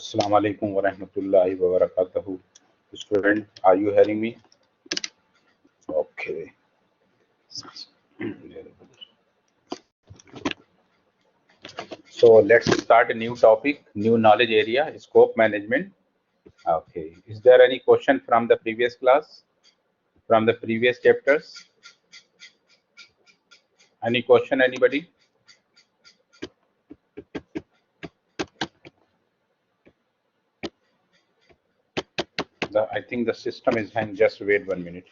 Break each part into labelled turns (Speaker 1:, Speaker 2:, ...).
Speaker 1: Assalamu alaikum wa rahmatullahi wa barakatuhu. Student, are you hearing me? Okay. So let's start a new topic, new knowledge area, scope management. Okay. Is there any question from the previous class, from the previous chapters? Any question, anybody? I think the system is hanging. Just wait 1 minute.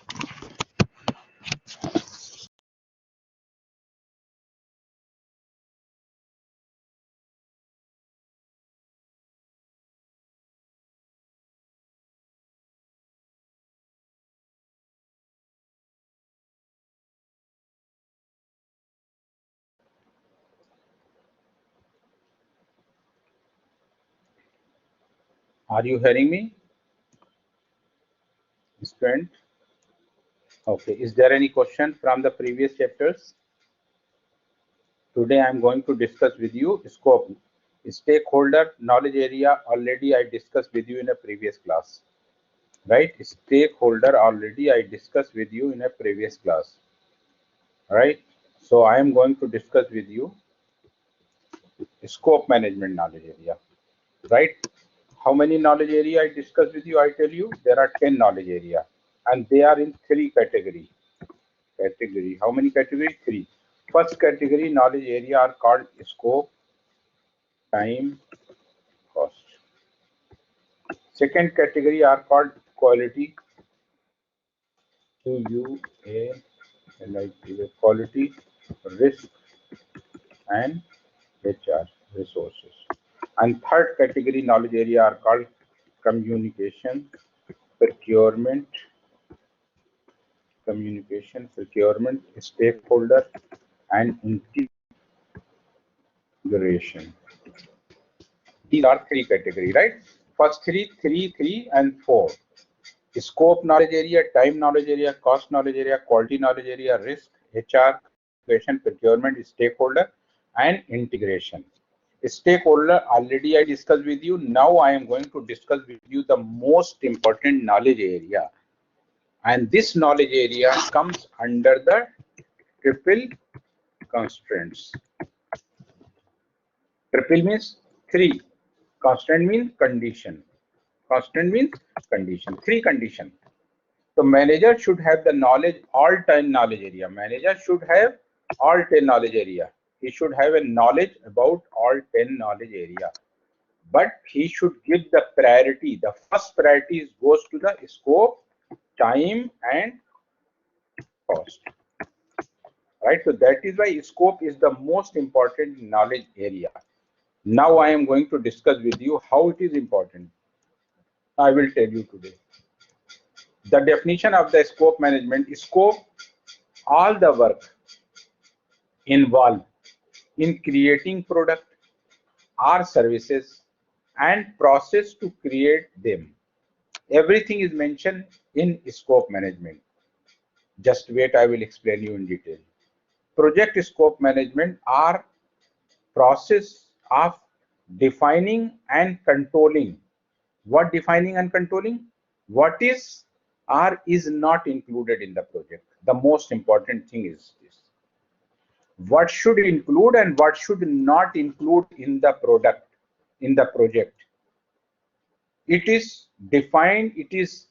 Speaker 1: Are you hearing me, student? Okay. Is there any question from the previous chapters? Today I am going to discuss with you scope, stakeholder, knowledge area. Already I discussed with you in a previous class, right? Stakeholder already I discussed with you in a previous class, right? So I am going to discuss with you scope management knowledge area, right? How many knowledge area I discussed with you? I tell you there are 10 knowledge area and they are in 3 category. How many category? 3. First category knowledge area are called scope, time, cost. Second category are called quality, quality, risk, and HR, resources. And third category knowledge area are called communication, procurement, stakeholder, and integration. These are 3 categories, right? First 3, and 4. Scope knowledge area, time knowledge area, cost knowledge area, quality knowledge area, risk, HR, procurement, stakeholder, and integration. Stakeholder already I discussed with you. Now I am going to discuss with you the most important knowledge area. And this knowledge area comes under the triple constraints. Triple means 3. Constant means condition. Constant means condition. 3 condition. So manager should have the knowledge, all 10 knowledge area. Manager should have all 10 knowledge area. He should have a knowledge about all 10 knowledge area. But he should give the priority. The first priority goes to the scope, time, and cost. Right? So that is why scope is the most important knowledge area. Now I am going to discuss with you how it is important. I will tell you today. The definition of the scope management: scope, all the work involved in creating product or services and process to create them. Everything is mentioned in scope management. Just wait, I will explain you in detail. Project scope management are process of defining and controlling. What defining and controlling? What is or is not included in the project. The most important thing is this. What should include and what should not include in the product, in the project. It is defined, it is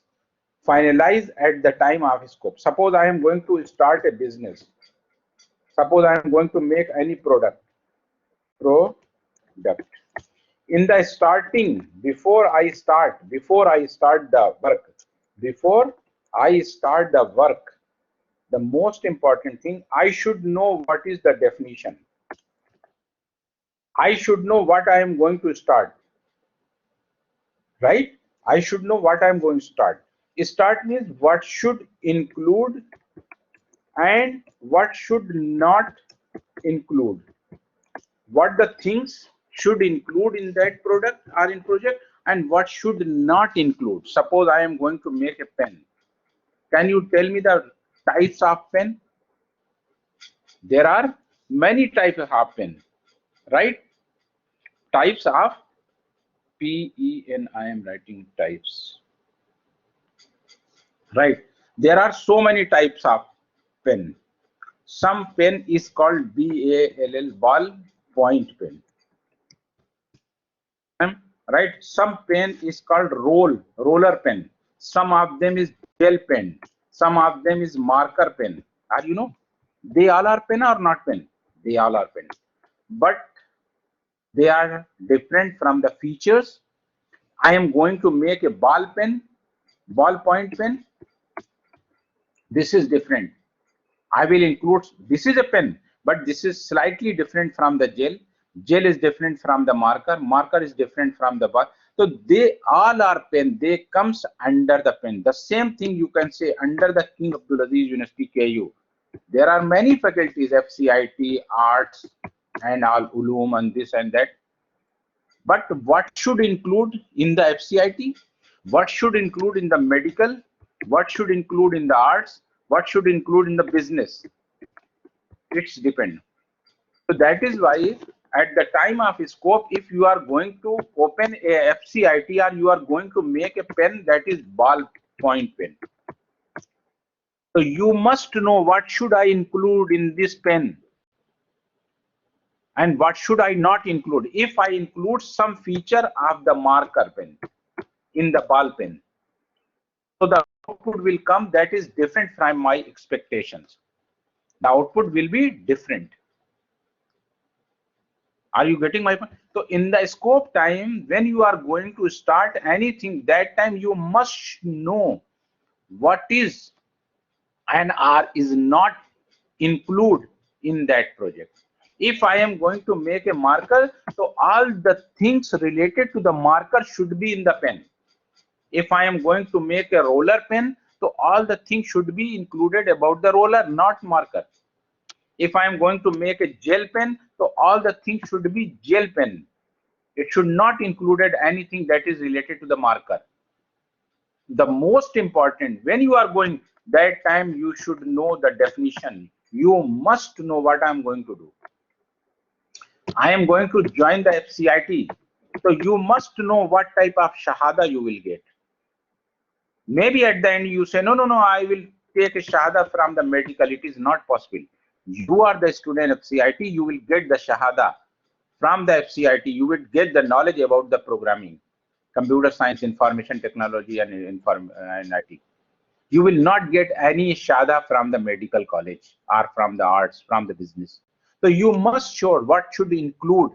Speaker 1: finalized at the time of scope. Suppose I am going to start a business. Suppose I am going to make any product. In the starting, before I start the work, the most important thing, I should know what is the definition. I should know what I am going to start, right? I should know what I am going to start. Start means what should include and what should not include. What the things should include in that product or in project and what should not include. Suppose I am going to make a pen. Can you tell me the types of pen? There are many types of pen, right? Types of PEN, I am writing types. Right. There are so many types of pen. Some pen is called BALL, ball point pen. Right. Some pen is called roller pen. Some of them is gel pen. Some of them is marker pen. Are you know? They all are pen or not pen? They all are pen. But they are different from the features. I am going to make a ball pen, ballpoint pen. This is different. I will include, this is a pen, but this is slightly different from the gel. Gel is different from the marker. Marker is different from the ball. So they all are pen. They comes under the pen. The same thing you can say under the King Abdulaziz University KU. There are many faculties, FCIT, arts, and all Ulum and this and that. But what should include in the FCIT? What should include in the medical? What should include in the arts? What should include in the business? It's depend. So that is why at the time of scope, if you are going to open a FCIT or you are going to make a pen that is ball point pen. So you must know what should I include in this pen and what should I not include. If I include some feature of the marker pen in the ball pen, so the output will come that is different from my expectations. The output will be different. Are you getting my point? So in the scope time, when you are going to start anything, that time you must know what is and is not include in that project. If I am going to make a marker, so all the things related to the marker should be in the pen. If I am going to make a roller pen, so all the things should be included about the roller, not marker. If I am going to make a gel pen, so all the things should be gel pen. It should not included anything that is related to the marker. The most important, when you are going, that time you should know the definition. You must know what I am going to do. I am going to join the FCIT. So you must know what type of Shahada you will get. Maybe at the end you say, no, I will take a Shahada from the medical. It is not possible. You are the student FCIT, you will get the Shahada from the FCIT. You will get the knowledge about the programming, computer science, information technology, and IT. You will not get any Shahada from the medical college or from the arts, from the business. So you must show what should include.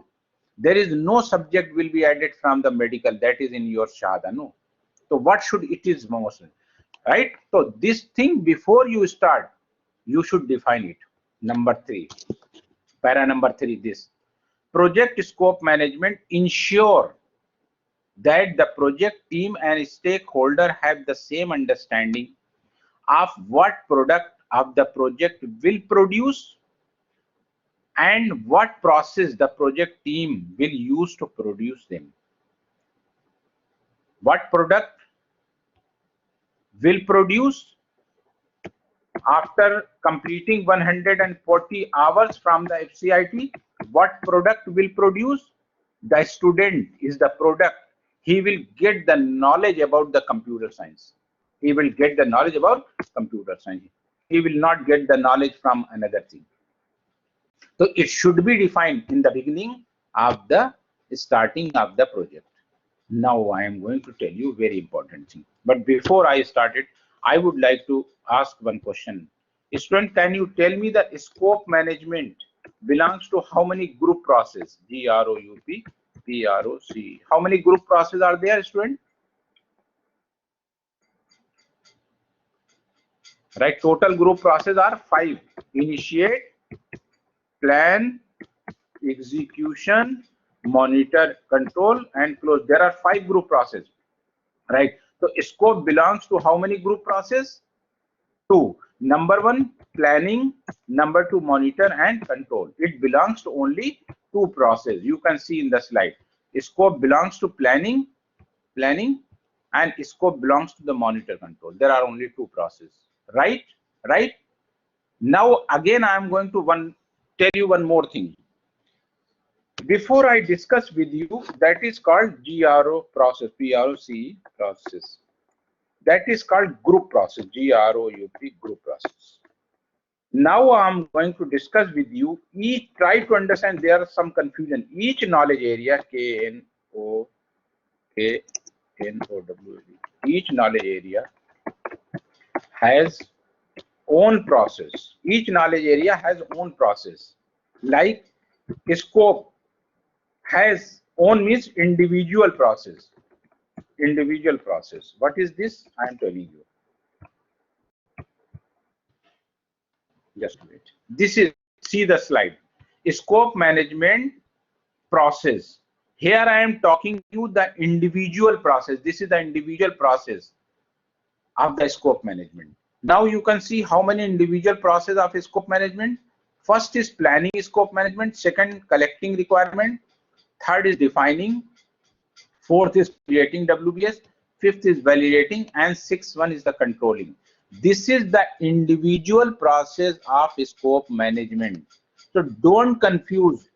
Speaker 1: There is no subject will be added from the medical that is in your Shahada. No. So what should it is most, right? So this thing before you start, you should define it. Number 3, para number 3, this project scope management ensure that the project team and stakeholder have the same understanding of what product of the project will produce and what process the project team will use to produce them. What product will produce after completing 140 hours from the FCIT, what product will produce? The student is the product. He will get the knowledge about the computer science. He will get the knowledge about computer science. He will not get the knowledge from another thing. So it should be defined in the beginning of the starting of the project. Now I am going to tell you very important thing. But before I started, I would like to ask one question. Student, can you tell me the scope management belongs to how many group process? GROUP, PROC. How many group process are there, student? Right, total group process are 5. Initiate, plan, execution, monitor, control, and close. There are 5 group process. Right. So scope belongs to how many group process? 2. Number 1, planning. Number 2, monitor and control. It belongs to only 2 process. You can see in the slide. Scope belongs to planning, and scope belongs to the monitor control. There are only 2 process. Right? Right? Now again I am going to tell you one more thing. Before I discuss with you, that is called GRO process, PROC process. That is called group process, GROUP, group process. Now I'm going to discuss with you, each try to understand, there are some confusion. Each knowledge area, each knowledge area has own process. Each knowledge area has own process. Like scope has own means individual process. Individual process. What is this? I am telling you. Just wait. This is, see the slide. Scope management process. Here I am talking to the individual process. This is the individual process of the scope management. Now you can see how many individual process of scope management. First is planning scope management, second collecting requirement, third is defining, fourth is creating WBS, fifth is validating, and sixth one is the controlling. This is the individual process of scope management. So don't confuse.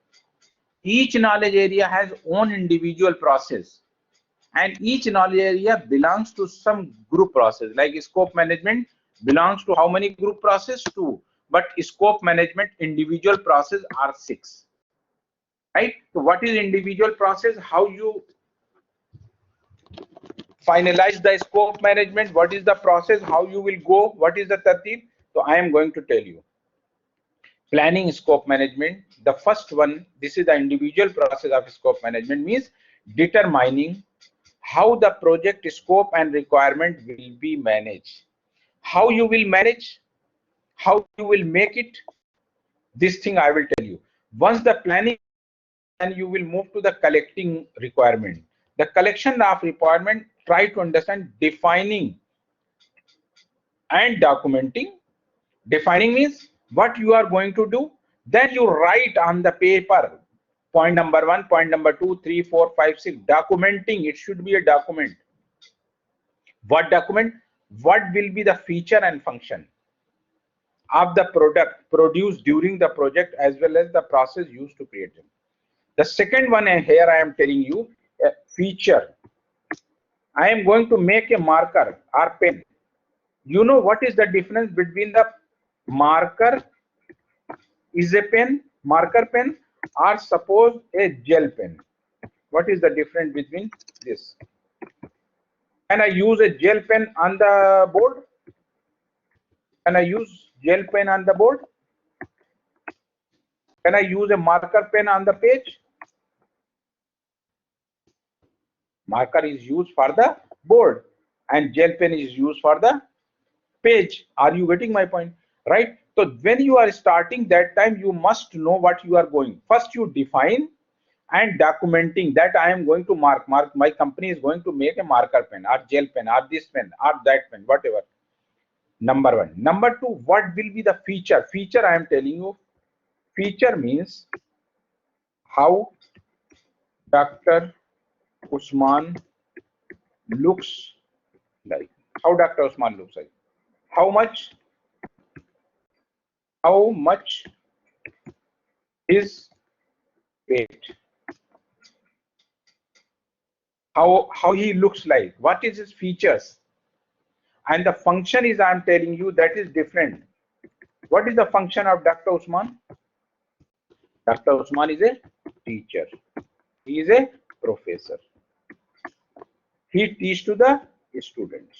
Speaker 1: Each knowledge area has own individual process, and each knowledge area belongs to some group process. Like scope management belongs to how many group process? 2. But scope management individual process are 6. Right? So what is individual process? How you finalize the scope management? What is the process? How you will go? What is the tartib? So I am going to tell you. Planning scope management, the first one, this is the individual process of scope management, means determining how the project scope and requirement will be managed. How you will manage, how you will make it, this thing I will tell you. Once the planning, and you will move to the collecting requirement. The collection of requirement, try to understand defining and documenting. Defining means what you are going to do, then you write on the paper. Point number 1, point number 2, 3, 4, 5, 6. Documenting, it should be a document. What document? What will be the feature and function of the product produced during the project, as well as the process used to create them. The second one, and here I am telling you, a feature. I am going to make a marker or pen. You know what is the difference between the marker is a pen, marker pen, or suppose a gel pen? What is the difference between this? Can I use a gel pen on the board? Can I use gel pen on the board? Can I use a marker pen on the page? Marker is used for the board and gel pen is used for the page. Are you getting my point? Right? So when you are starting, that time you must know what you are going. First you define and documenting that I am going to mark my company is going to make a marker pen or gel pen or this pen or that pen, whatever. Number 1. Number 2, what will be the feature? Feature, I am telling you, feature means how Dr. Usman looks like. How Dr. Usman looks like. How much his weight. How he looks like. What is his features? And the function is, I am telling you, that is different. What is the function of Dr. Usman? Dr. Usman is a teacher. He is a professor. He teaches to the students.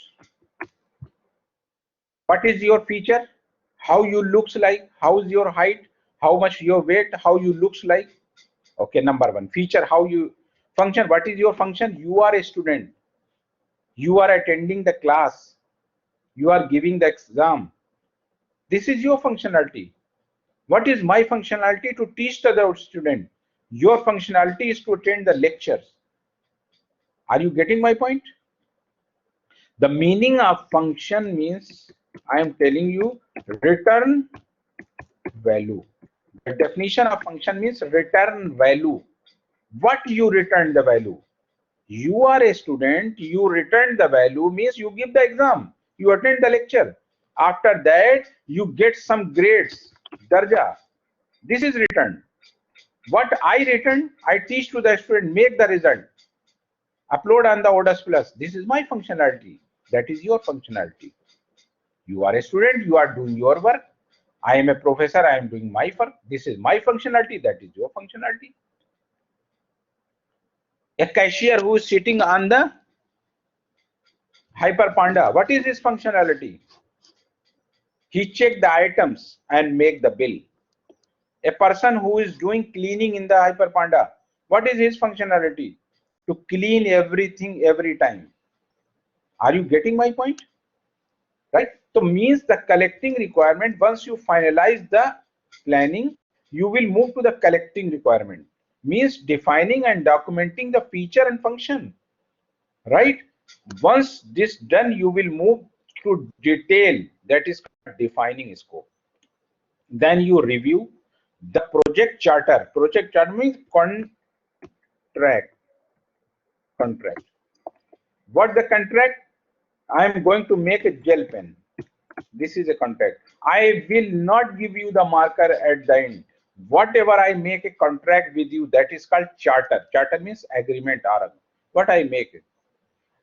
Speaker 1: What is your feature? How you looks like? How is your height? How much your weight? How you looks like? Okay, number 1. Feature, how you function. What is your function? You are a student. You are attending the class. You are giving the exam. This is your functionality. What is my functionality? To teach to the student. Your functionality is to attend the lectures. Are you getting my point? The meaning of function means, I am telling you, return value. The definition of function means return value. What you return the value? You are a student, you return the value means you give the exam, you attend the lecture. After that, you get some grades, darja. This is returned. What I written, I teach to the student, make the result, upload on the Odas Plus. This is my functionality. That is your functionality. You are a student, you are doing your work. I am a professor, I am doing my work. This is my functionality, that is your functionality. A cashier who is sitting on the HyperPanda, what is his functionality? He check the items and make the bill. A person who is doing cleaning in the HyperPanda, what is his functionality? To clean everything every time. Are you getting my point? Right? So means the collecting requirement, once you finalize the planning, you will move to the collecting requirement. Means defining and documenting the feature and function. Right? Once this done, you will move to detail, that is defining scope. Then you review the project charter. Project charter means contract. What the contract? I am going to make a gel pen. This is a contract. I will not give you the marker at the end. Whatever I make a contract with you, that is called charter. Charter means agreement or what I make it.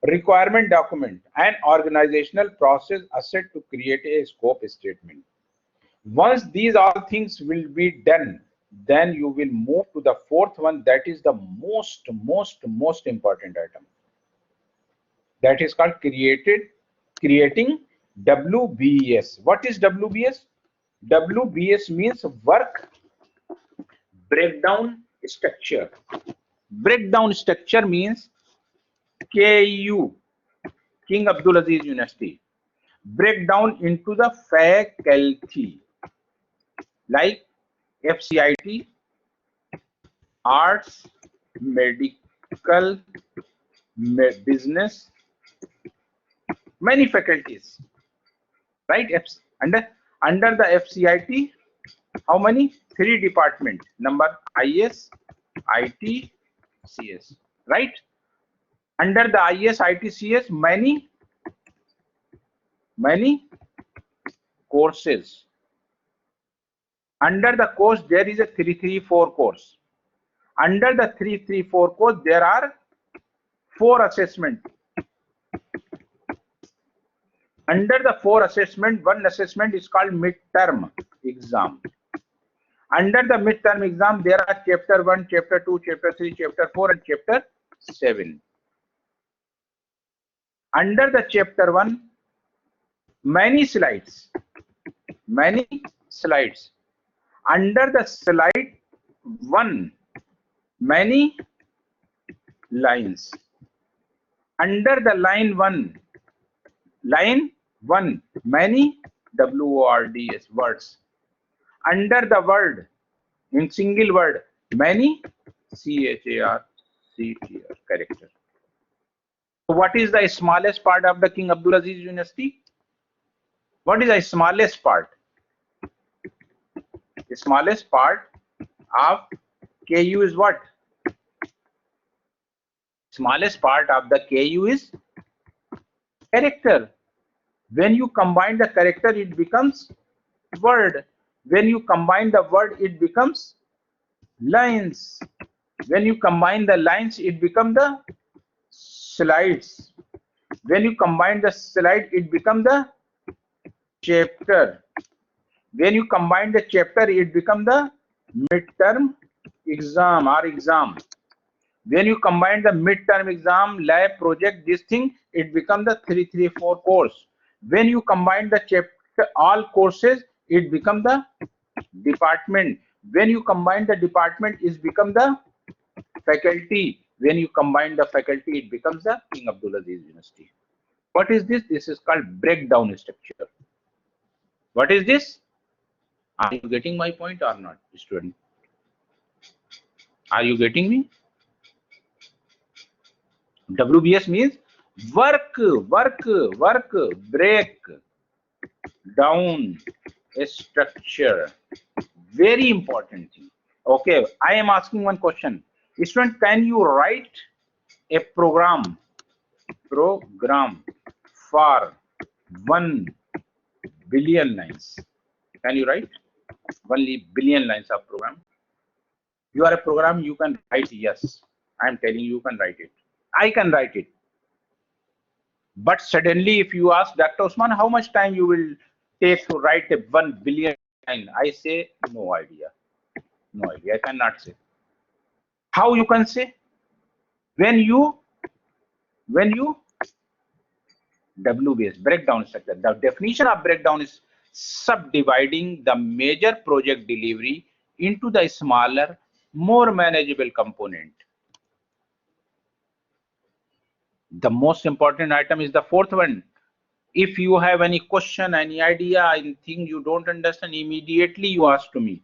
Speaker 1: Requirement document, an organizational process asset to create a scope statement. Once these all things will be done, then you will move to the fourth one, that is the most important item. That is called creating WBS. What is WBS? WBS means work breakdown structure. Breakdown structure means KU, King Abdulaziz University, break down into the faculty like FCIT, arts, medical, business, many faculties, right? Under the FCIT, how many? 3 department. Number IS, IT, CS, right? Under the IS, IT, CS, many courses. Under the course, there is a 334 course. Under the 334 course, there are 4 assessment. Under the 4 assessment, one assessment is called midterm exam. Under the midterm exam, there are chapter 1, chapter 2, chapter 3, chapter 4, and chapter 7. Under the chapter 1, many slides. Under the slide 1, many lines. Under the line 1, many WORDs, words. Under the word, in single word, many CHAR, CTR, character. So what is the smallest part of the King Abdulaziz University? What is the smallest part? The smallest part of KU is what? Smallest part of the KU is character. When you combine the character, it becomes word. When you combine the word, it becomes lines. When you combine the lines, it becomes the slides. When you combine the slide, it becomes the chapter. When you combine the chapter, it becomes the midterm exam or exam. When you combine the midterm exam, lab, project, this thing, it becomes the 334 course. When you combine the chapter, all courses, it becomes the department. When you combine the department, it becomes the faculty. When you combine the faculty, it becomes the King Abdulaziz University. What is this? This is called breakdown structure. What is this? Are you getting my point or not, student? Are you getting me? WBS means work, break down structure. Very important thing. Okay, I am asking one question. Student, can you write a program for 1 billion lines? Can you write 1 billion lines of program? You are a program, you can write, yes. I'm telling you, you can write it. I can write it. But suddenly, if you ask Dr. Usman, how much time you will take to write a 1 billion line, I say, no idea. No idea. I cannot say. How you can say? When you WBS, breakdown structure. The definition of breakdown is subdividing the major project delivery into the smaller, more manageable component. The most important item is the fourth one. If you have any question, any idea, anything you don't understand, immediately you ask to me.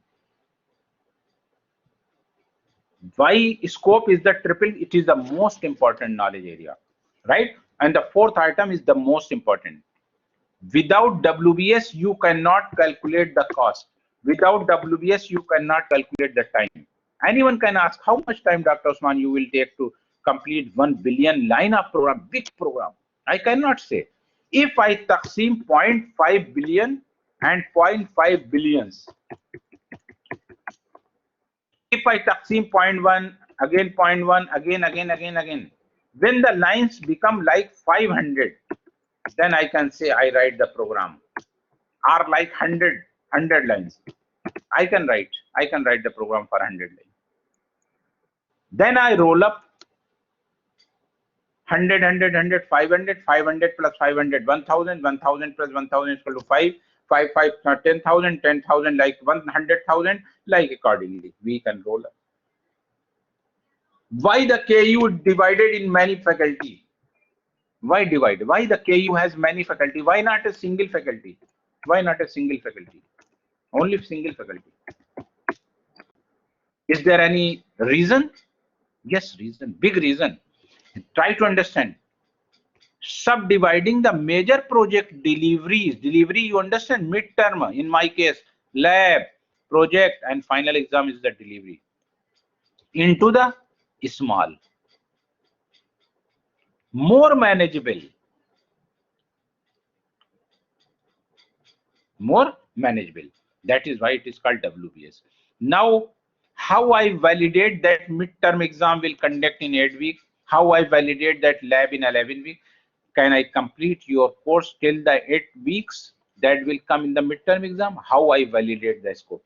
Speaker 1: Why scope is the triple? It is the most important knowledge area, right? And the fourth item is the most important. Without WBS, you cannot calculate the cost. Without WBS, you cannot calculate the time. Anyone can ask, how much time, Dr. Osman, you will take to complete 1 billion line of program, big program? I cannot say. If I taqsim 0.5 billion and 0.5 billions, if I taqsim 0.1, again 0.1, again, when the lines become like 500, then I can say I write the program. Are like 100 lines. I can write the program for 100 lines. Then I roll up 100, 500 plus 500, 1000, 1000 plus 1000 is equal to 5, 10,000, 10,000 like 100,000, like accordingly we can roll up. Why the KU divided in many faculty? Why divide? Why the KU has many faculty? Why not a single faculty? Why not a single faculty? Only single faculty. Is there any reason? Yes, reason, big reason. Try to understand. Subdividing the major project deliveries. Delivery, you understand, midterm, in my case, lab, project, and final exam is the delivery. Into the small, more manageable. More manageable. That is why it is called WBS. Now, how I validate that midterm exam will conduct in 8 weeks? How I validate that lab in 11 weeks? Can I complete your course till the 8 weeks that will come in the midterm exam? How I validate the scope?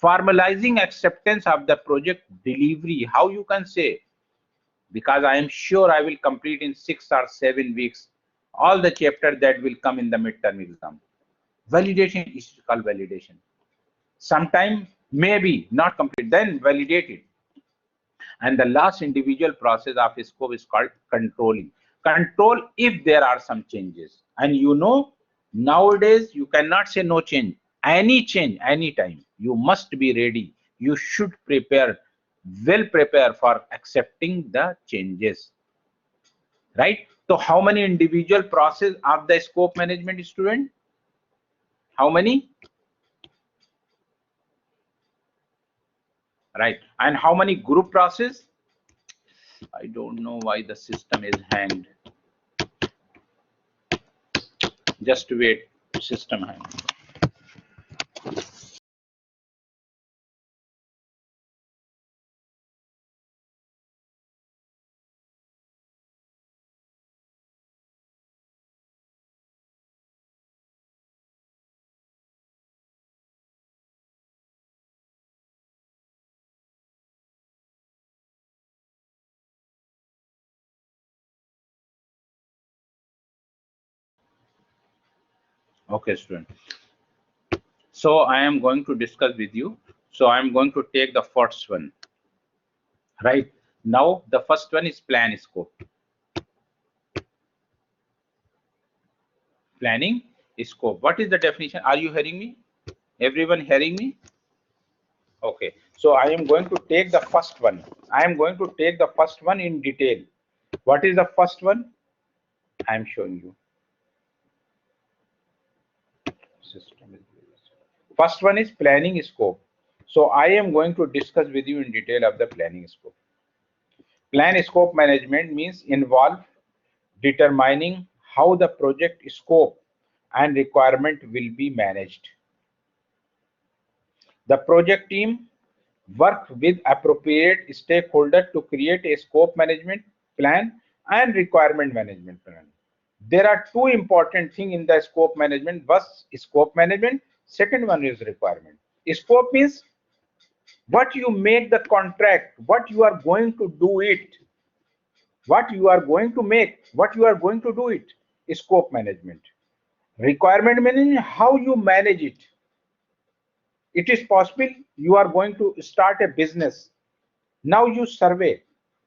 Speaker 1: Formalizing acceptance of the project delivery. How you can say? Because I am sure I will complete in 6 or 7 weeks all the chapter that will come in the midterm exam. Validation is called validation. Sometime maybe not complete, then validate it. And the last individual process of scope is called controlling. Control if there are some changes. And you know, nowadays you cannot say no change. Any change, anytime. You must be ready. You should prepare, well prepare for accepting the changes. Right? So how many individual process of the scope management student? How many? Right? And how many group process? I don't know why the system is hanged. Just wait, system hanged. Okay, student. So I am going to discuss with you. So I am going to take the first one. Right now, the first one is plan scope. Planning scope. What is the definition? Are you hearing me? Everyone hearing me? Okay. So I am going to take the first one. I am going to take the first one in detail. What is the first one? I am showing you. System is first one is planning scope. So I am going to discuss with you in detail of the planning scope. Plan scope management means involve determining how the project scope and requirement will be managed. The project team Work with appropriate stakeholders to create a scope management plan and requirement management plan. There are two important things in the scope management. First, scope management. Second one is requirement. Scope means what you make the contract, what you are going to do it, what you are going to make, what you are going to do it. Scope management. Requirement management, how you manage it. It is possible you are going to start a business. Now you survey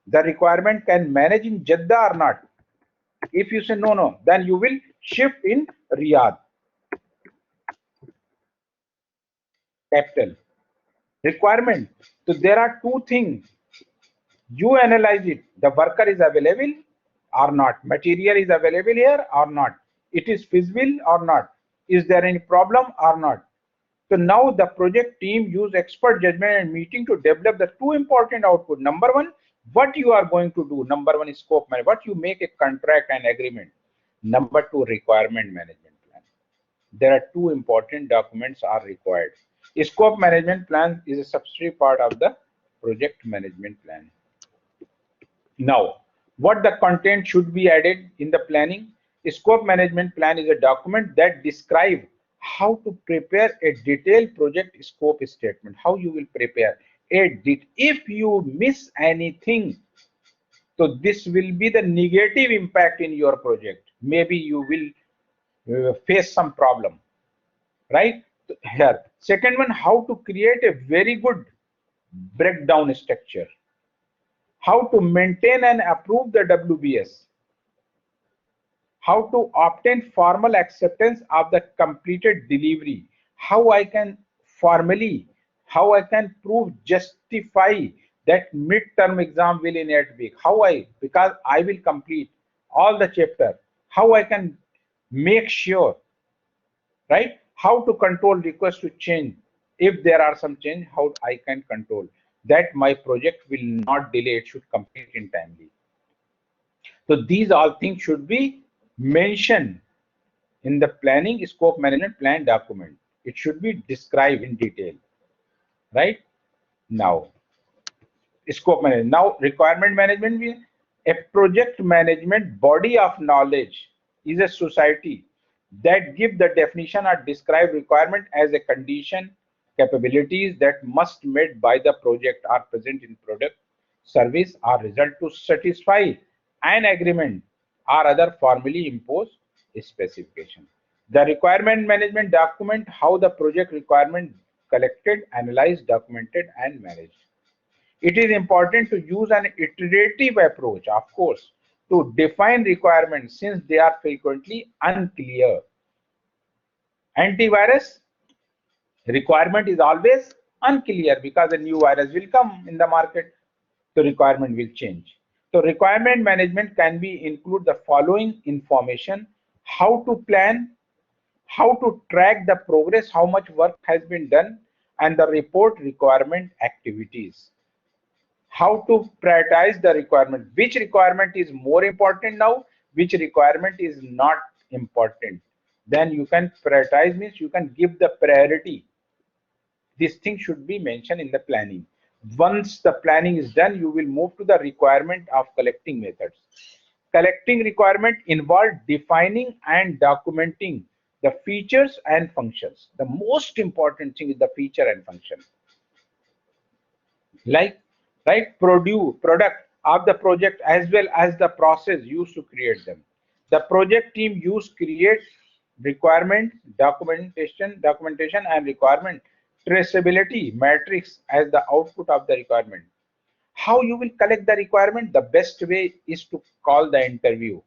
Speaker 1: the requirement can manage in Jeddah or not. If you say no, then you will shift in Riyadh. Capital. Requirement. So there are two things. You analyze it. The worker is available or not. Material is available here or not. It is feasible or not. Is there any problem or not? So now the project team use expert judgment and meeting to develop the two important output. Number one, what you are going to do. Number one is scope management. What you make a contract and agreement. Number two, requirement management plan. There are two important documents are required. A scope management plan is a subsidiary part of the project management plan. Now, what the content should be added in the planning? A scope management plan is a document that describes how to prepare a detailed project scope statement, how you will prepare it. If you miss anything, so this will be the negative impact in your project. Maybe you will face some problem, right? Here, second one, how to create a very good breakdown structure, how to maintain and approve the WBS, how to obtain formal acceptance of the completed delivery, how I can formally, how I can prove, justify that midterm exam will in 8 week, how because I will complete all the chapter, how I can make sure, right? How to control request to change. If there are some change, how I can control that my project will not delay, it should complete in timely. So these all things should be mentioned in the planning scope management plan document. It should be described in detail, right? Now, scope management. Now, requirement management, a project management body of knowledge is a society that give the definition or describe requirement as a condition, capabilities that must met by the project are present in product, service or result to satisfy an agreement or other formally imposed specification. The requirement management document how the project requirement collected, analyzed, documented and managed. It is important to use an iterative approach, of course, to define requirements since they are frequently unclear. Antivirus requirement is always unclear because a new virus will come in the market, so requirement will change. So requirement management can be include the following information: how to plan, how to track the progress, how much work has been done, and the report requirement activities. How to prioritize the requirement, which requirement is more important now, which requirement is not important. Then you can prioritize, means you can give the priority. This thing should be mentioned in the planning. Once the planning is done, you will move to the requirement of collecting methods. Collecting requirement involve defining and documenting the features and functions. The most important thing is the feature and function, like right product of the project as well as the process used to create them. The project team use create requirement documentation and requirement traceability matrix as the output of the requirement. How you will collect the requirement? The best way is to call the interview.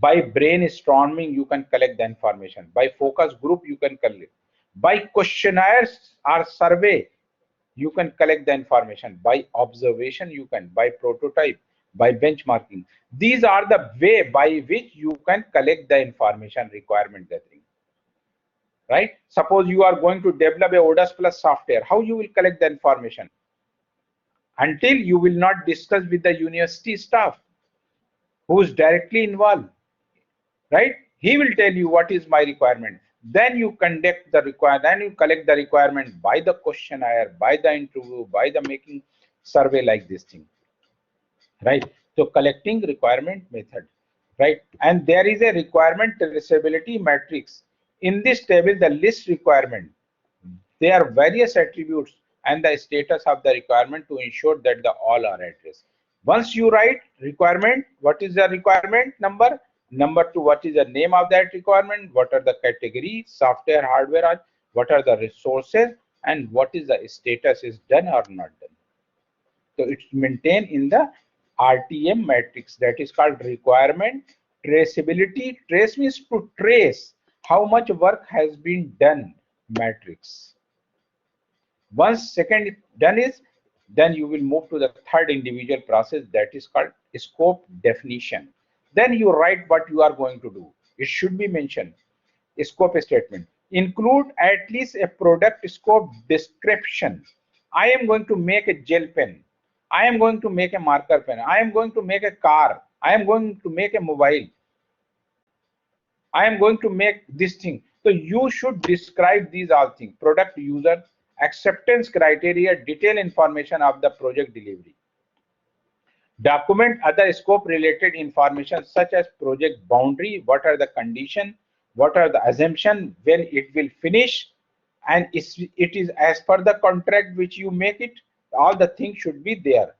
Speaker 1: By brainstorming you can collect the information, by focus group you can collect, by questionnaires or survey you can collect the information, by observation you can, by prototype, by benchmarking. These are the way by which you can collect the information requirement, the thing, right? Suppose you are going to develop a Odas Plus software, how you will collect the information? Until you will not discuss with the university staff who is directly involved, right? He will tell you what is my requirement. Then you collect the requirement by the questionnaire, by the interview, by the making survey like this thing, right? So collecting requirement method, right? And there is a requirement traceability matrix. In this table, the list requirement, there are various attributes and the status of the requirement to ensure that the all are addressed. Once you write requirement, what is the requirement number? Number two, what is the name of that requirement? What are the categories, software, hardware, what are the resources, and what is the status is done or not done. So it's maintained in the RTM matrix, that is called requirement traceability. Trace means to trace how much work has been done matrix. Once second done is, then you will move to the third individual process, that is called scope definition. Then you write what you are going to do. It should be mentioned. Scope statement include at least a product scope description. I am going to make a gel pen. I am going to make a marker pen. I am going to make a car. I am going to make a mobile. I am going to make this thing. So you should describe these all things: product, user, acceptance criteria, detailed information of the project delivery. Document other scope related information such as project boundary, what are the conditions, what are the assumption, when it will finish, and it is as per the contract which you make it. All the things should be there.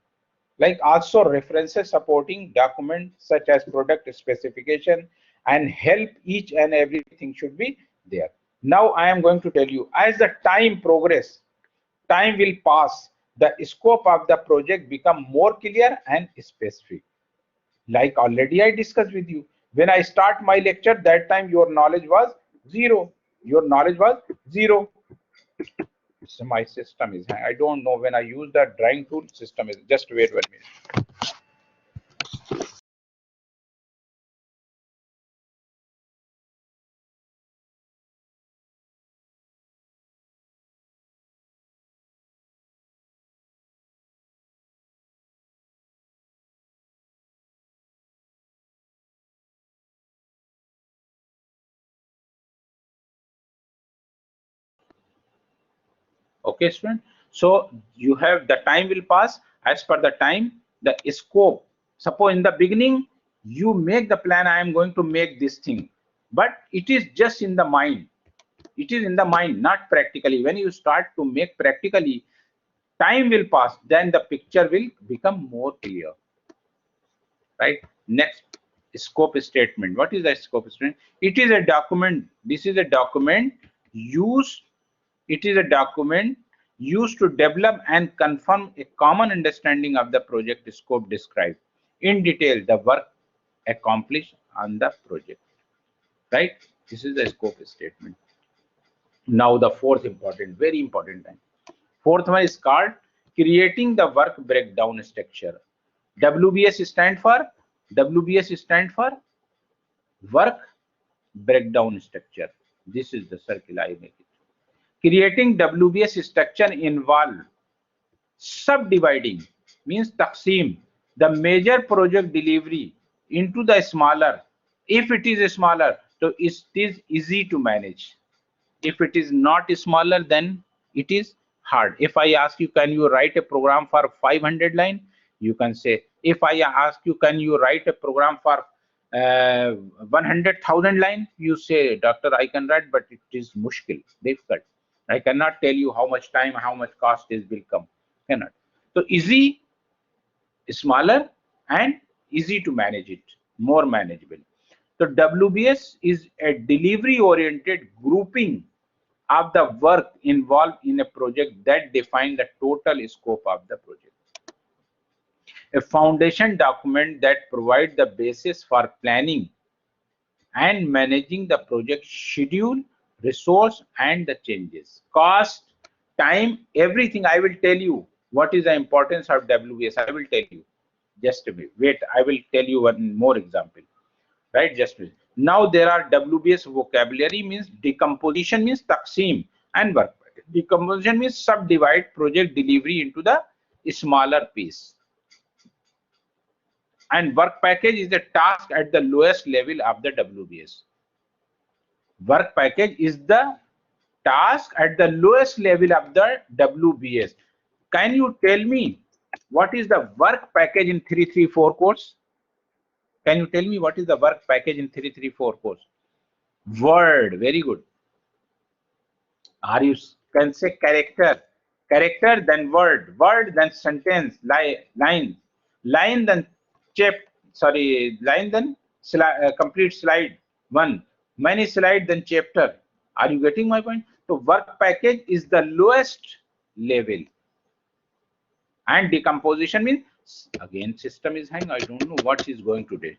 Speaker 1: Like also references supporting documents such as product specification and help, each and everything should be there. Now I am going to tell you, as the time progress, time will pass, the scope of the project become more clear and specific. Like already I discussed with you, when I start my lecture, that time your knowledge was zero. Your knowledge was zero. So my system is, I don't know, when I use the drawing tool, system is, just wait 1 minute. Okay, student. So you have the time will pass, as per the time, the scope. Suppose in the beginning you make the plan, I am going to make this thing, but it is just in the mind. It is in the mind, not practically. When you start to make practically, time will pass, then the picture will become more clear, right? Next, scope statement. What is the scope statement? It is a document. This is a document used. It is a document used to develop and confirm a common understanding of the project scope, describe in detail the work accomplished on the project, right? This is the scope statement. Now the fourth important, very important time. Fourth one is called creating the work breakdown structure. WBS stand for, WBS stand for work breakdown structure. This is the circle I make it. Creating WBS structure involve subdividing, means taqsim, the major project delivery into the smaller. If it is smaller, so it is easy to manage. If it is not smaller, then it is hard. If I ask you, can you write a program for 500 line, you can say. If I ask you, can you write a program for 100,000 line, you say, doctor, I can write, but it is mushkil, difficult. I cannot tell you how much time, how much cost is will come. Cannot. So easy, smaller, and easy to manage it, more manageable. So WBS is a delivery oriented grouping of the work involved in a project that define the total scope of the project. A foundation document that provides the basis for planning and managing the project schedule, resource, and the changes, cost, time, everything. I will tell you what is the importance of WBS. I will tell you. Just a minute. Wait, I will tell you one more example. Right? Just a minute. Now there are WBS vocabulary, means decomposition means taqsim and work package. Decomposition means subdivide project delivery into the smaller piece. And work package is the task at the lowest level of the WBS. Work package is the task at the lowest level of the WBS. Can you tell me what is the work package in 334 course? Can you tell me what is the work package in 334 course? Word, very good. Are you can say character, character then word, word then sentence, line then chap, sorry, line then complete slide one, many slide then chapter. Are you getting my point? So work package is the lowest level, and decomposition means again system is hang. I don't know what is going today.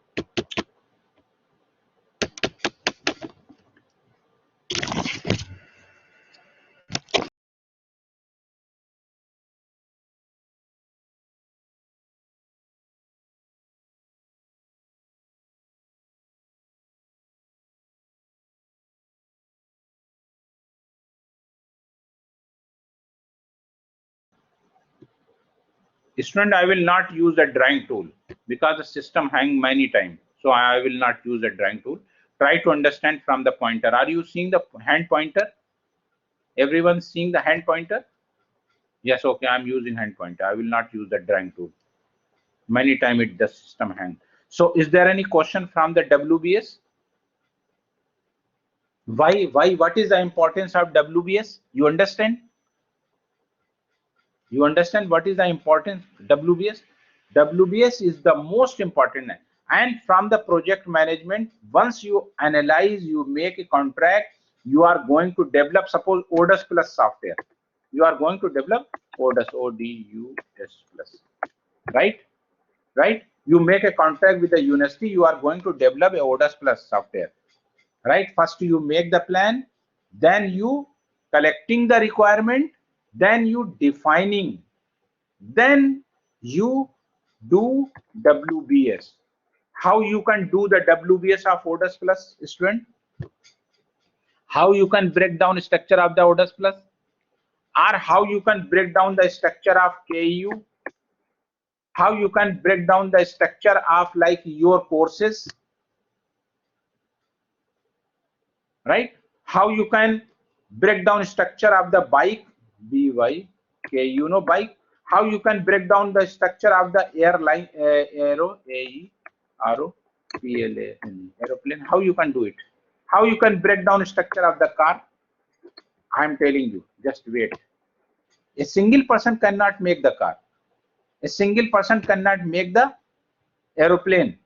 Speaker 1: Student, I will not use the drawing tool because the system hang many times. So I will not use the drawing tool. Try to understand from the pointer. Are you seeing the hand pointer? Everyone seeing the hand pointer? Yes, okay, I'm using hand pointer. I will not use the drawing tool. Many times it the system hang. So is there any question from the WBS? Why, what is the importance of WBS? You understand? You understand what is the importance WBS? WBS is the most important. And from the project management, once you analyze, you make a contract, you are going to develop, suppose Odus Plus software. You are going to develop Odus, ODUS Plus, right? Right? You make a contract with the university, you are going to develop a Odus Plus software, right? First you make the plan, then you collecting the requirement, then you defining, then you do WBS. How you can do the WBS of Odus Plus, student? How you can break down structure of the Odus Plus, or how you can break down the structure of KU, how you can break down the structure of like your courses, right? How you can break down structure of the bike, BYK, you know bike. How you can break down the structure of the airline, aero, AERO, aeroplane. How you can do it? How you can break down structure of the car? I am telling you, just wait. A single person cannot make the car. A single person cannot make the aeroplane.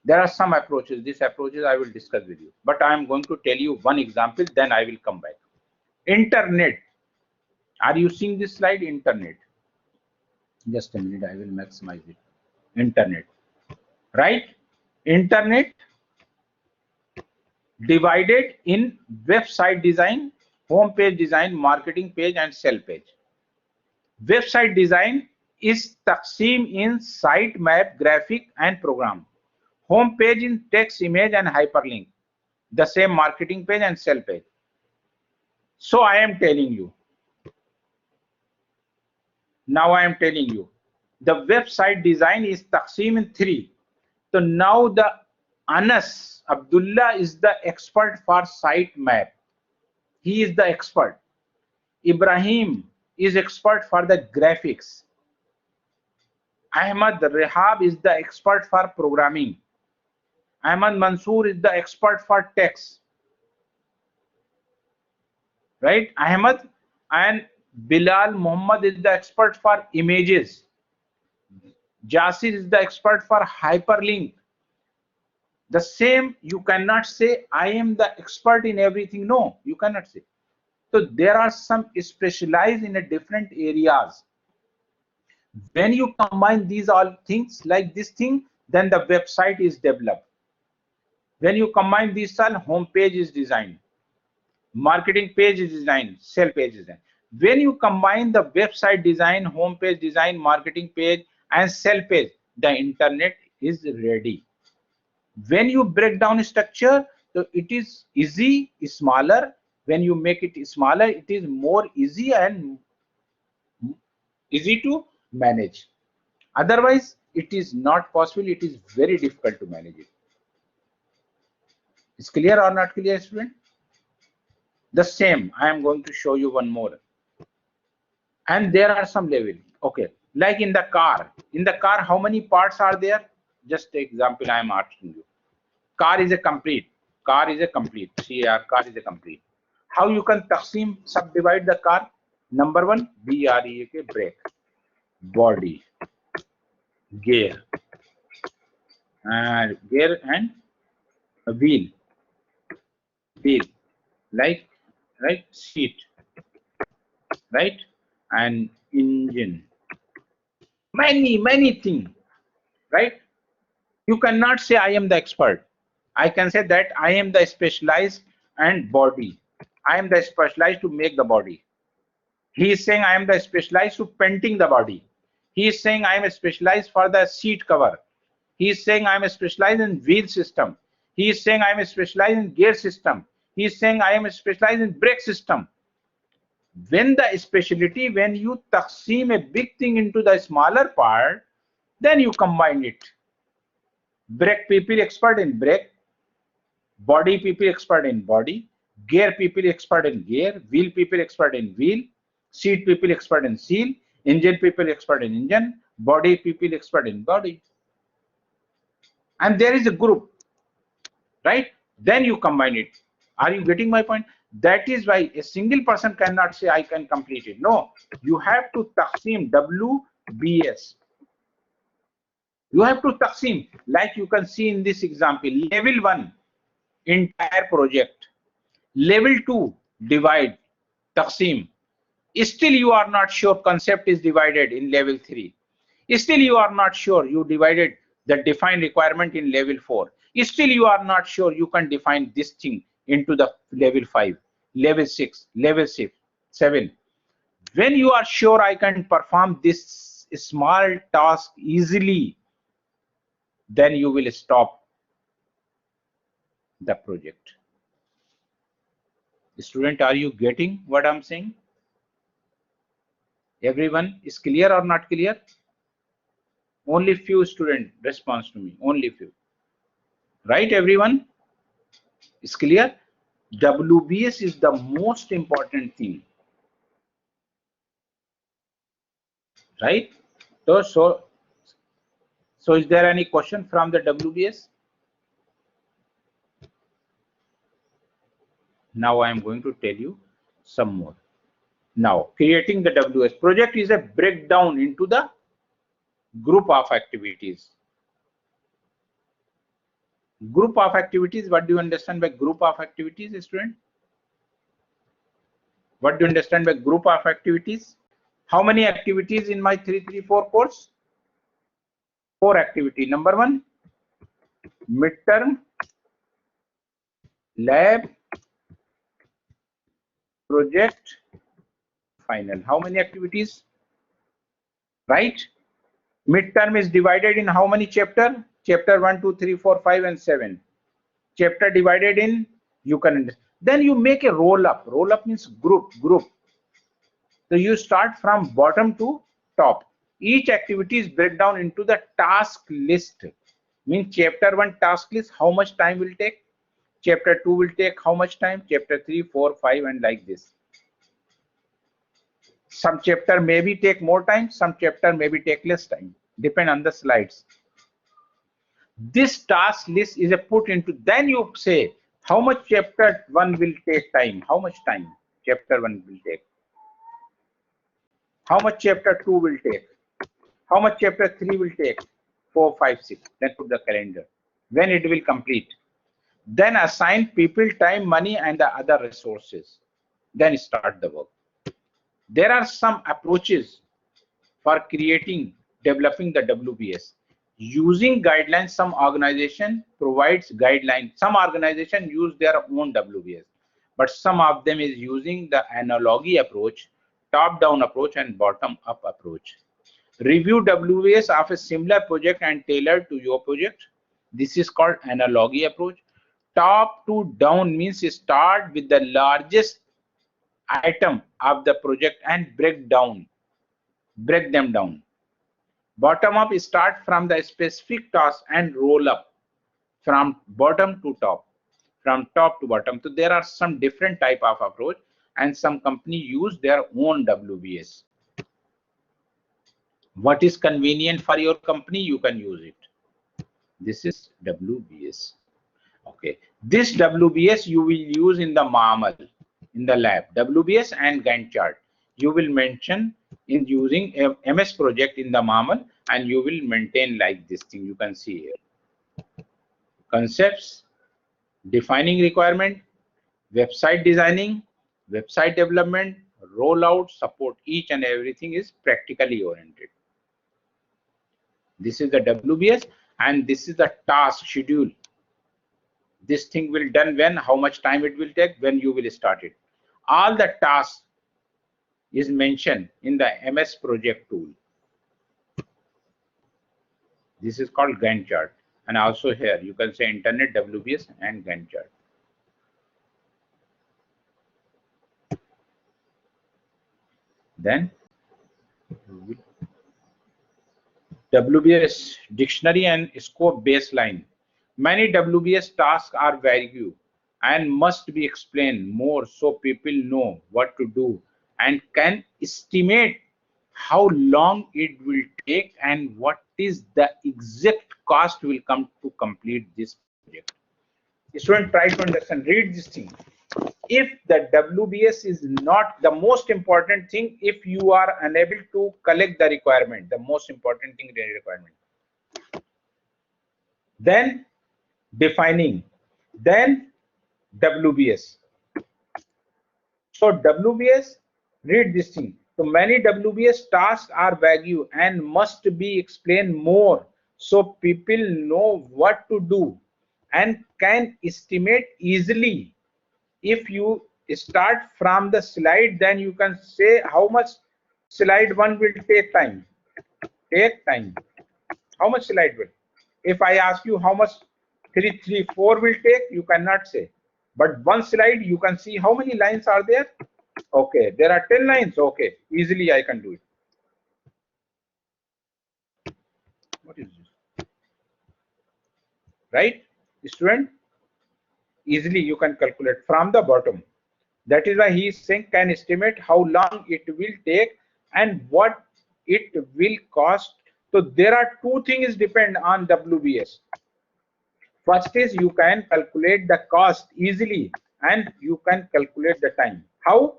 Speaker 1: There are some approaches. These approaches I will discuss with you, but I am going to tell you one example, then I will come back. Internet. Are you seeing this slide? Internet. Just a minute, I will maximize it. Internet, right? Internet divided in website design, home page design, marketing page, and sell page. Website design is taqsim in site map, graphic, and program. Home page in text, image, and hyperlink. The same marketing page and sell page. So I am telling you, now I am telling you, the website design is taqsim in 3. So now the Anas Abdullah is the expert for site map. He is the expert. Ibrahim is expert for the graphics. Ahmad Rehab is the expert for programming. Ahmad Mansoor is the expert for text. Right? Ahmad and Bilal Muhammad is the expert for images. Jasir is the expert for hyperlink. The same, you cannot say I am the expert in everything. No, you cannot say. So there are some specialized in a different areas. When you combine these all things like this thing, then the website is developed. When you combine these all, home page is designed, marketing page is designed, sell page is designed. When you combine the website design, home page design, marketing page, and sell page, the internet is ready. When you break down structure, so it is easy, smaller. When you make it smaller, it is more easy and easy to manage. Otherwise, it is not possible. It is very difficult to manage it. Is clear or not clear, student? The same, I am going to show you one more. And there are some level. Okay, like in the car. In the car, how many parts are there? Just take example I am asking you. Car is a complete. Car is a complete. Car is a complete. How you can taqsim, subdivide the car? Number one, BREAK, brake, body, gear, and gear and wheel, wheel, like right, seat, right, and engine. Many things, right? You cannot say I am the expert. I can say that I am the specialized and body. I am the specialized to make the body. He is saying I am the specialized to painting the body. He is saying I am specialized for the seat cover. He is saying I am specialized in wheel system. He is saying I am specialized in gear system. He is saying I am specialized in brake system. When the specialty, when you taqsim a big thing into the smaller part, then you combine it. Brake people expert in brake, body people expert in body, gear people expert in gear, wheel people expert in wheel, seat people expert in seal, engine people expert in engine, body people expert in body. And there is a group, right? Then you combine it. Are you getting my point? That is why a single person cannot say I can complete it. No, you have to taqsim, WBS. You have to taqsim, like you can see in this example, level 1, entire project. Level 2, divide, taqsim. Still you are not sure concept is divided in level 3. Still you are not sure you divided the defined requirement in level 4. Still you are not sure you can define this thing into the level 5, level 6, level 6, 7. When you are sure I can perform this small task easily, then you will stop the project. Student, are you getting what I'm saying? Everyone is clear or not clear? Only few student response to me, only few. Right, everyone? Is clear? WBS is the most important thing. Right? So is there any question from the WBS? Now I am going to tell you some more. Now, creating the WS project is a breakdown into the group of activities. Group of activities, what do you understand by group of activities, student? What do you understand by group of activities? How many activities in my 334 course? 4 activity. Number 1, midterm, lab, project, final. How many activities? Right? Midterm is divided in how many chapter? Chapter 1, 2, 3, 4, 5 and 7. Chapter divided in, you can understand. Then you make a roll up. Roll up means group. So you start from bottom to top. Each activity is break down into the task list. Means chapter 1 task list, how much time will take? Chapter 2 will take how much time? Chapter 3, 4, 5 and like this. Some chapter maybe take more time, some chapter maybe take less time, depend on the slides. This task list is a put into, then you say how much chapter 1 will take time, how much time chapter 1 will take, how much chapter 2 will take, how much chapter 3 will take, 4, 5, 6. Then put the calendar when it will complete. Then assign people time, money and the other resources. Then start the work. There are some approaches for creating, developing the WBS. Using guidelines, some organization provides guidelines. Some organization use their own WBS, but some of them is using the analogy approach, top-down approach and bottom-up approach. Review WBS of a similar project and tailor to your project. This is called analogy approach. Top to down means start with the largest item of the project and break them down. Bottom up, start from the specific task and roll up from bottom to top. from top to bottom. So there are some different type of approach, and some company use their own WBS. What is convenient for your company, you can use it. This is WBS. Okay, this WBS you will use in the MAML, in the lab. WBS and Gantt chart you will mention in using a MS project in the MAML, and you will maintain like this thing. You can see here concepts, defining requirement, website designing, website development, rollout, support. Each and everything is practically oriented. This is the WBS, and this is the task schedule. This thing will done when, how much time it will take, when you will start it. All the tasks is mentioned in the MS project tool. This is called Gantt chart, and also here you can say internet WBS and Gantt chart. Then WBS dictionary and scope baseline. Many WBS tasks are vague and must be explained more so people know what to do and can estimate how long it will take and what is the exact cost will come to complete this project. Student, try to understand, read this thing. If the WBS is not the most important thing, if you are unable to collect the requirement, the most important thing, the requirement, then defining, then WBS. So WBS, read this thing. So many WBS tasks are vague and must be explained more so people know what to do and can estimate easily. If you start from the slide, then you can say how much slide one will take time. Take time. How much slide will? If I ask you how much 334 will take, you cannot say. But one slide, you can see how many lines are there. Okay, there are 10 lines. Okay, easily I can do it. What is this? Right, student? Easily you can calculate from the bottom. That is why he is saying can estimate how long it will take and what it will cost. So there are two things depend on WBS. First is you can calculate the cost easily and you can calculate the time. How?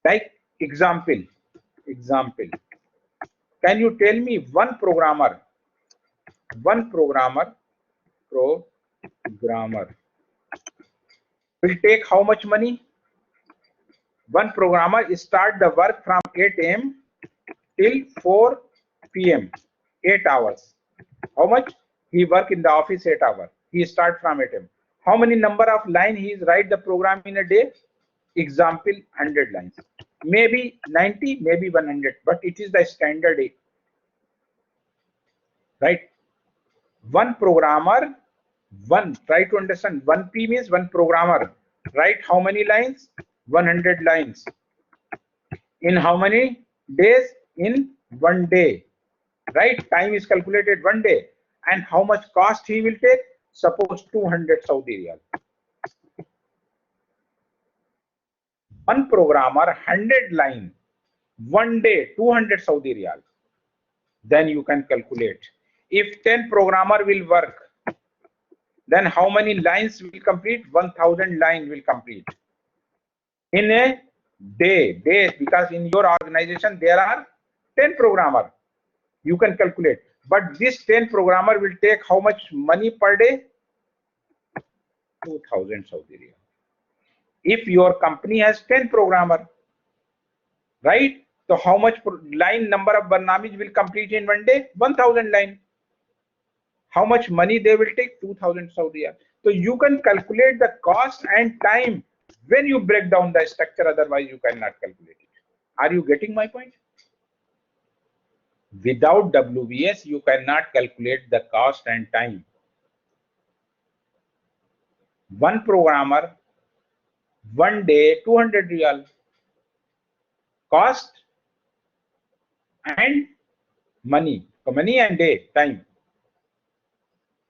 Speaker 1: Like example. Can you tell me one programmer will take how much money? One programmer start the work from 8 a.m. till 4 p.m. 8 hours. How much? He work in the office 8 hours. He start from 8 a.m. How many number of line he is write the program in a day? Example 100 lines. Maybe 90, maybe 100, but it is the standard day. Right? One programmer, try to understand, 1P means one programmer. Right? How many lines? 100 lines. In how many days? In 1 day. Right? Time is calculated 1 day. And how much cost he will take? Suppose 200 Saudi Riyal. One programmer, 100 line, 1 day, 200 Saudi Riyal. Then you can calculate. If 10 programmer will work, then how many lines will complete? 1000 line will complete. In a day, because in your organization there are 10 programmer. You can calculate. But this 10 programmer will take how much money per day? 2000 Saudi Riyal. If your company has 10 programmer, right? So how much line number of Barnamis will complete in 1 day? 1000 line. How much money they will take? 2000 Saudi Riyal. So you can calculate the cost and time when you break down the structure, otherwise you cannot calculate it. Are you getting my point? Without WBS, you cannot calculate the cost and time. One programmer, 1 day, 200 Riyal. Cost and money. Money and day, time.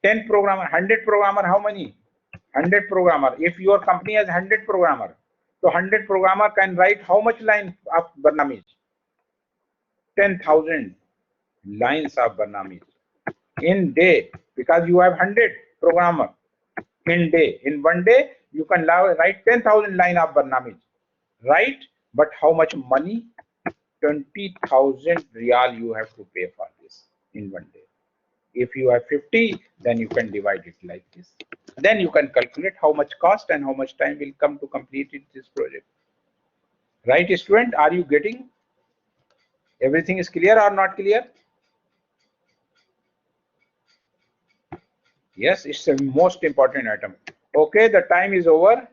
Speaker 1: 10 programmer, 100 programmer, how many? 100 programmer. If your company has 100 programmer, so 100 programmer can write how much line of Barnamis? 10,000 lines of Barnamis in day, because you have 100 programmer in day. In one day, you can write 10,000 line of Barnamis, right? But how much money? 20,000 real you have to pay for this in one day. If you have 50, then you can divide it like this. Then you can calculate how much cost and how much time will come to complete this project. Right, student? Are you getting? Everything is clear or not clear? Yes, it's the most important item. Okay, the time is over.